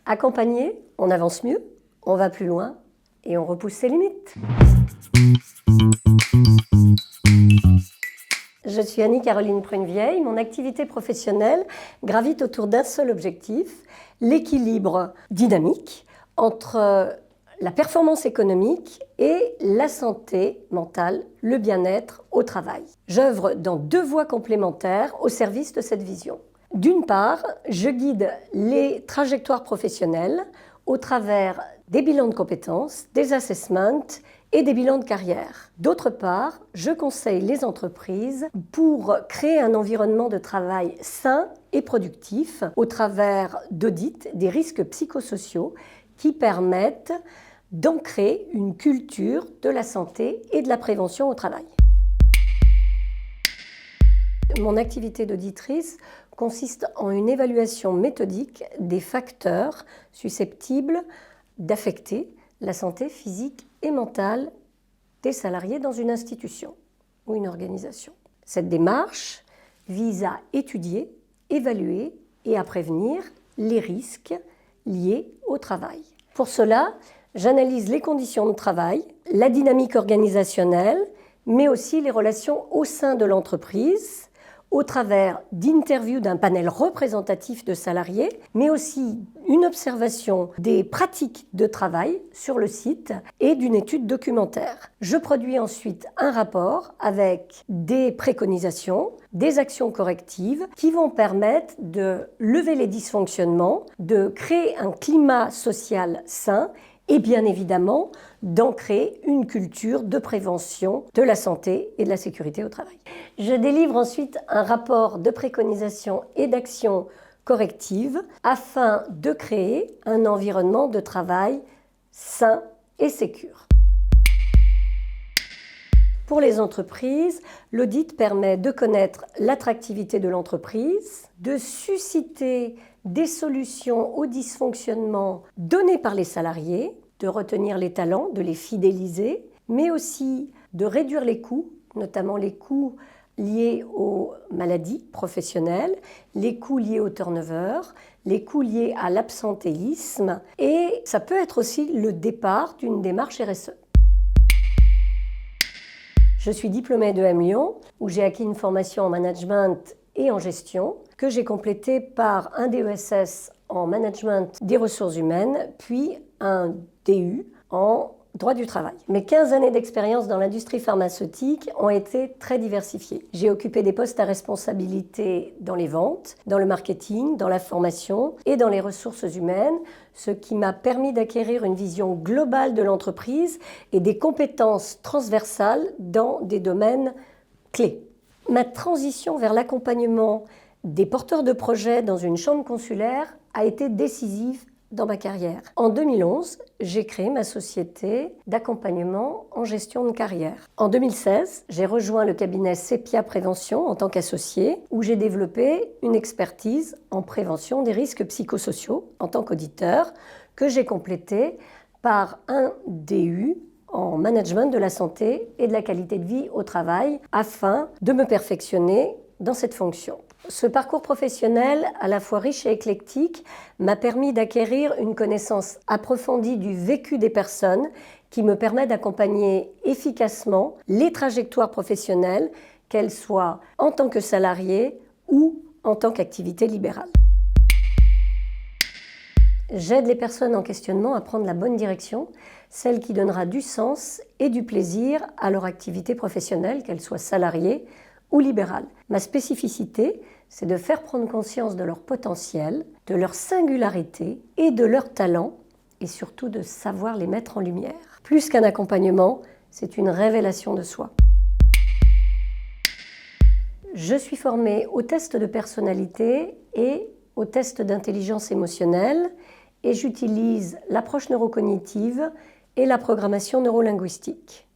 Accompagné, on avance mieux, on va plus loin et on repousse ses limites. Je suis Annie-Caroline Prunevieille. Mon activité professionnelle gravite autour d'un seul objectif, l'équilibre dynamique entre la performance économique et la santé mentale, le bien-être au travail. J'œuvre dans 2 voies complémentaires au service de cette vision. D'une part, je guide les trajectoires professionnelles au travers des bilans de compétences, des assessments et des bilans de carrière. D'autre part, je conseille les entreprises pour créer un environnement de travail sain et productif au travers d'audits des risques psychosociaux qui permettent d'ancrer une culture de la santé et de la prévention au travail. Mon activité d'auditrice consiste en une évaluation méthodique des facteurs susceptibles d'affecter la santé physique et mentale des salariés dans une institution ou une organisation. Cette démarche vise à étudier, évaluer et à prévenir les risques liés au travail. Pour cela, j'analyse les conditions de travail, la dynamique organisationnelle, mais aussi les relations au sein de l'entreprise, au travers d'interviews d'un panel représentatif de salariés, mais aussi une observation des pratiques de travail sur le site et d'une étude documentaire. Je produis ensuite un rapport avec des préconisations, des actions correctives qui vont permettre de lever les dysfonctionnements, de créer un climat social sain et bien évidemment d'ancrer une culture de prévention de la santé et de la sécurité au travail. Je délivre ensuite un rapport de préconisation et d'action corrective afin de créer un environnement de travail sain et sécure. Pour les entreprises, l'audit permet de connaître l'attractivité de l'entreprise, de susciter des solutions aux dysfonctionnements donnés par les salariés, de retenir les talents, de les fidéliser, mais aussi de réduire les coûts, notamment les coûts liés aux maladies professionnelles, les coûts liés au turnover, les coûts liés à l'absentéisme, et ça peut être aussi le départ d'une démarche RSE. Je suis diplômée de M Lyon, où j'ai acquis une formation en management et en gestion, que j'ai complétée par un DESS en management des ressources humaines, puis un DU en droit du travail. Mes 15 années d'expérience dans l'industrie pharmaceutique ont été très diversifiées. J'ai occupé des postes à responsabilité dans les ventes, dans le marketing, dans la formation et dans les ressources humaines, ce qui m'a permis d'acquérir une vision globale de l'entreprise et des compétences transversales dans des domaines clés. Ma transition vers l'accompagnement des porteurs de projets dans une chambre consulaire a été décisive dans ma carrière. En 2011, j'ai créé ma société d'accompagnement en gestion de carrière. En 2016, j'ai rejoint le cabinet Sepia Prévention en tant qu'associé, où j'ai développé une expertise en prévention des risques psychosociaux en tant qu'auditeur, que j'ai complété par un DU en management de la santé et de la qualité de vie au travail, afin de me perfectionner dans cette fonction. Ce parcours professionnel, à la fois riche et éclectique, m'a permis d'acquérir une connaissance approfondie du vécu des personnes qui me permet d'accompagner efficacement les trajectoires professionnelles, qu'elles soient en tant que salarié ou en tant qu'activité libérale. J'aide les personnes en questionnement à prendre la bonne direction, celle qui donnera du sens et du plaisir à leur activité professionnelle, qu'elle soit salariée ou libérale. Ma spécificité, c'est de faire prendre conscience de leur potentiel, de leur singularité et de leurs talents, et surtout de savoir les mettre en lumière. Plus qu'un accompagnement, c'est une révélation de soi. Je suis formée aux tests de personnalité et aux tests d'intelligence émotionnelle, et j'utilise l'approche neurocognitive et la programmation neurolinguistique.